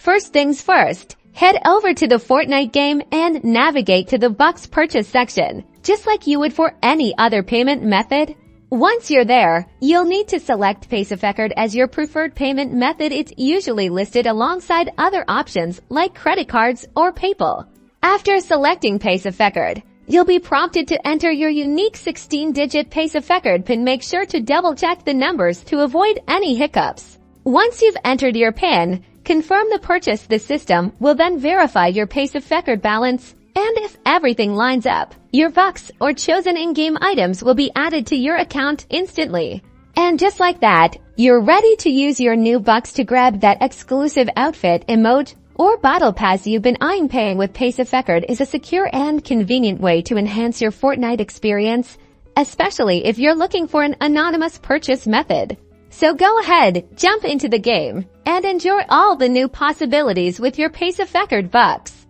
First things first, head over to the Fortnite game and navigate to the Bucks purchase section, just like you would for any other payment method. Once you're there, you'll need to select Paysafecard as your preferred payment method. It's usually listed alongside other options like credit cards or PayPal. After selecting Paysafecard, you'll be prompted to enter your unique 16-digit Paysafecard PIN. Make sure to double-check the numbers to avoid any hiccups. Once you've entered your PIN, confirm the purchase. The system will then verify your Paysafecard balance, and if everything lines up, your Bucks or chosen in-game items will be added to your account instantly. And just like that, you're ready to use your new Bucks to grab that exclusive outfit, emote, or battle pass you've been eyeing. Paying with Paysafecard is a secure and convenient way to enhance your Fortnite experience, especially if you're looking for an anonymous purchase method. So go ahead, jump into the game, and enjoy all the new possibilities with your Paysafecard Bucks.